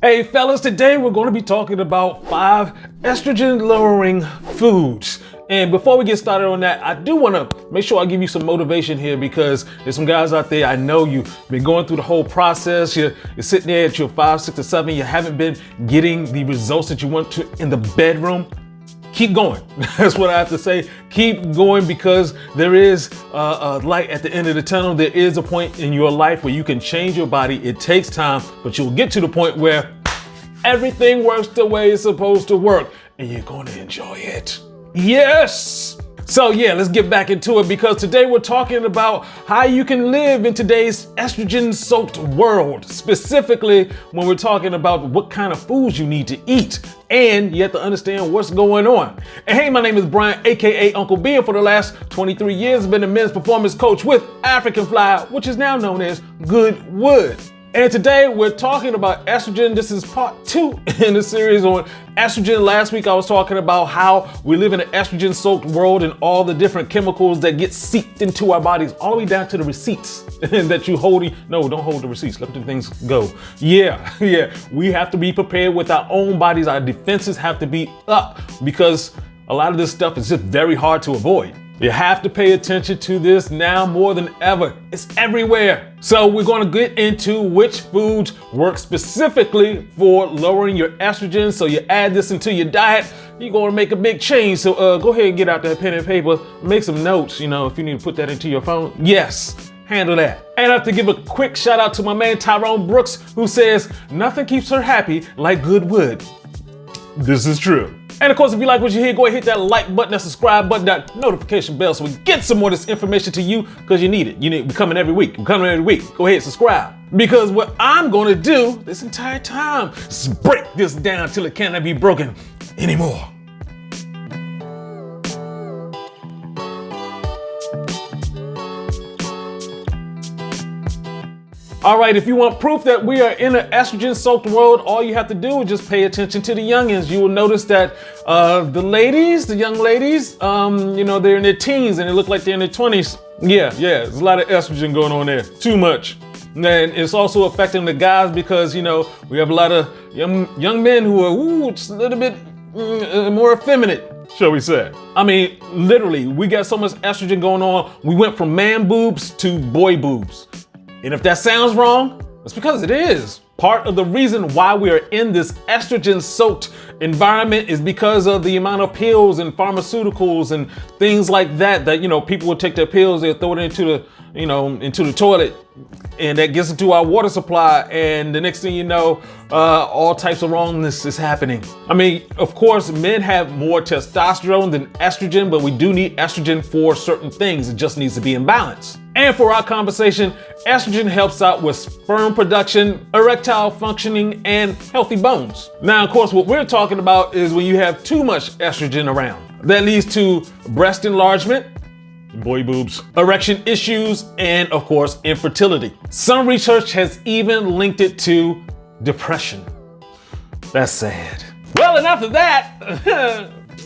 Hey fellas, today we're going to be talking about 5 estrogen lowering foods. And before we get started on that, I do want to make sure I give you some motivation here, because there's some guys out there, I know you've been going through the whole process. You're sitting there at your 5, 6, or 7, you haven't been getting the results that you want to in the bedroom. Keep going. That's what I have to say. Keep going, because there is a light at the end of the tunnel. There is a point in your life where you can change your body. It takes time, but you'll get to the point where everything works the way it's supposed to work, and you're going to enjoy it. Yes! So yeah, let's get back into it, because today we're talking about how you can live in today's estrogen-soaked world. Specifically, when we're talking about what kind of foods you need to eat, and you have to understand what's going on. And hey, my name is Brian, aka Uncle B, and for the last 23 years I've been a men's performance coach with African Fly, which is now known as Goodwood. And today we're talking about estrogen. This is part 2 in the series on estrogen. Last week I was talking about how we live in an estrogen-soaked world and all the different chemicals that get seeped into our bodies, all the way down to the receipts that you hold. No, don't hold the receipts. Let the things go. Yeah. We have to be prepared with our own bodies. Our defenses have to be up, because a lot of this stuff is just very hard to avoid. You have to pay attention to this now more than ever. It's everywhere. So we're going to get into which foods work specifically for lowering your estrogen. So you add this into your diet, you're going to make a big change. So go ahead and get out that pen and paper, make some notes, if you need to put that into your phone. Yes, handle that. And I have to give a quick shout out to my man Tyrone Brooks, who says, nothing keeps her happy like Goodwood. This is true. And of course, if you like what you hear, go ahead, hit that like button, that subscribe button, that notification bell, so we get some more of this information to you, because you need it. We're coming every week. Go ahead, subscribe. Because what I'm going to do this entire time is break this down till it cannot be broken anymore. All right, if you want proof that we are in an estrogen-soaked world, all you have to do is just pay attention to the youngins. You will notice that the young ladies, they're in their teens and they look like they're in their 20s. Yeah, there's a lot of estrogen going on there, too much. And it's also affecting the guys, because, we have a lot of young men who are just a little bit more effeminate, shall we say. I mean, literally, we got so much estrogen going on. We went from man boobs to boy boobs. And if that sounds wrong, it's because it is. Part of the reason why we are in this estrogen-soaked environment is because of the amount of pills and pharmaceuticals and things like that, people will take their pills, they'll throw it into the toilet, and that gets into our water supply, and the next thing you know, all types of wrongness is happening. I mean, of course, men have more testosterone than estrogen, but we do need estrogen for certain things. It just needs to be in balance. And for our conversation, estrogen helps out with sperm production, erectile functioning, and healthy bones. Now, of course, what we're talking about is when you have too much estrogen around. That leads to breast enlargement, boy boobs, erection issues, and of course, infertility. Some research has even linked it to depression. That's sad. Well, and after that,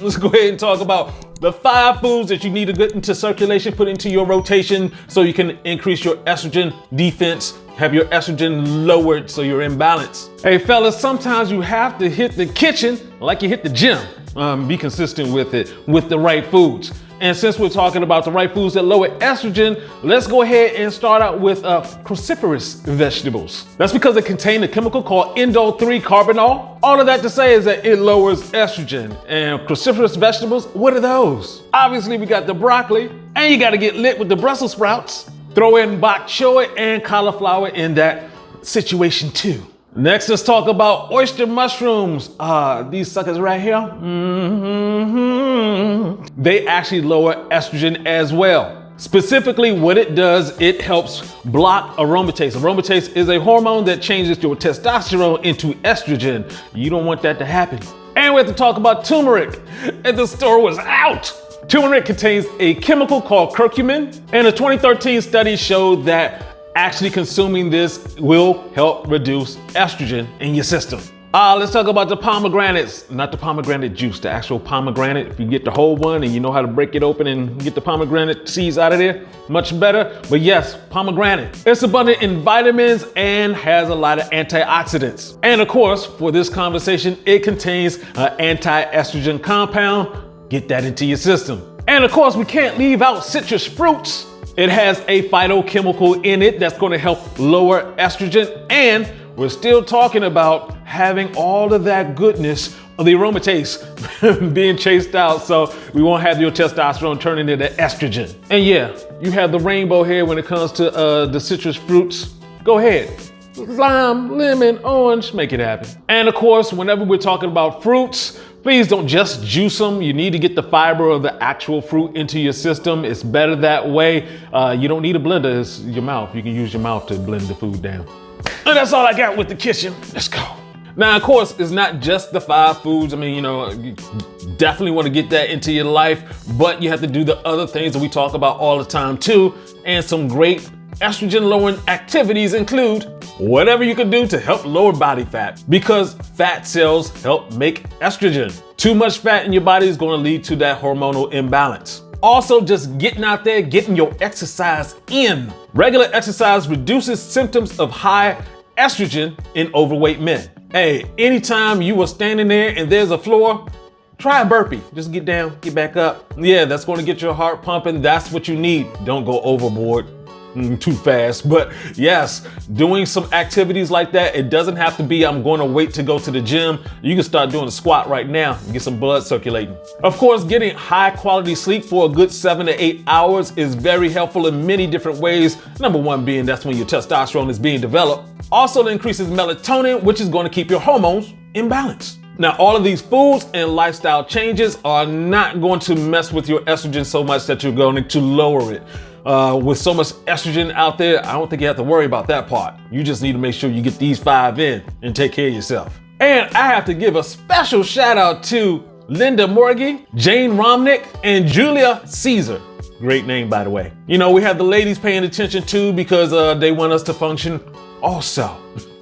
let's go ahead and talk about the 5 foods that you need to get into circulation, put into your rotation, so you can increase your estrogen defense, have your estrogen lowered so you're in balance. Hey fellas, sometimes you have to hit the kitchen like you hit the gym. Be consistent with it, with the right foods. And since we're talking about the right foods that lower estrogen, let's go ahead and start out with cruciferous vegetables. That's because they contain a chemical called indole-3-carbinol. All of that to say is that it lowers estrogen. And cruciferous vegetables, what are those? Obviously, we got the broccoli, and you got to get lit with the Brussels sprouts. Throw in bok choy and cauliflower in that situation too. Next, let's talk about oyster mushrooms. These suckers right here. They actually lower estrogen as well. Specifically, what it does, it helps block aromatase. Aromatase is a hormone that changes your testosterone into estrogen. You don't want that to happen. And we have to talk about turmeric. And the store was out. Turmeric contains a chemical called curcumin. And a 2013 study showed that actually consuming this will help reduce estrogen in your system. Let's talk about the pomegranates. Not the pomegranate juice, the actual pomegranate. If you get the whole one and you know how to break it open and get the pomegranate seeds out of there, much better. But yes, pomegranate. It's abundant in vitamins and has a lot of antioxidants. And of course, for this conversation, it contains an anti-estrogen compound. Get that into your system. And of course, we can't leave out citrus fruits. It has a phytochemical in it that's going to help lower estrogen, and we're still talking about having all of that goodness of the aromatase being chased out, so we won't have your testosterone turning into estrogen. And yeah, you have the rainbow here when it comes to the citrus fruits. Go ahead. Lime, lemon, orange, make it happen. And of course, whenever we're talking about fruits, please don't just juice them. You need to get the fiber of the actual fruit into your system. It's better that way. You don't need a blender, it's your mouth. You can use your mouth to blend the food down. And that's all I got with the kitchen. Let's go. Now, of course, it's not just the 5 foods. I mean, you definitely want to get that into your life, but you have to do the other things that we talk about all the time too. And some great estrogen lowering activities include whatever you can do to help lower body fat, because fat cells help make estrogen. Too much fat in your body is going to lead to that hormonal imbalance. Also, just getting out there, getting your exercise in. Regular exercise reduces symptoms of high estrogen in overweight men. Hey, anytime you are standing there and there's a floor, try a burpee. Just get down, get back up. Yeah, that's going to get your heart pumping. That's what you need. Don't go overboard too fast. But yes, doing some activities like that, it doesn't have to be I'm going to wait to go to the gym. You can start doing a squat right now and get some blood circulating. Of course, getting high quality sleep for a good 7 to 8 hours is very helpful in many different ways. Number one being that's when your testosterone is being developed. Also, it increases melatonin, which is going to keep your hormones in balance. Now, all of these foods and lifestyle changes are not going to mess with your estrogen so much that you're going to lower it. With so much estrogen out there, I don't think you have to worry about that part. You just need to make sure you get these 5 in and take care of yourself. And I have to give a special shout out to Linda Morgie, Jane Romnick, and Julia Caesar. Great name, by the way. You know, we have the ladies paying attention too because they want us to function also.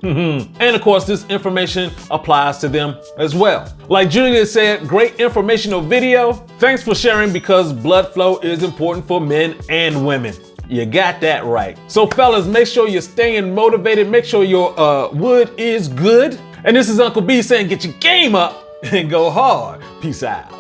And of course, this information applies to them as well. Like Julia said, great informational video. Thanks for sharing, because blood flow is important for men and women. You got that right. So fellas, make sure you're staying motivated. Make sure your wood is good. And this is Uncle B saying, get your game up and go hard. Peace out.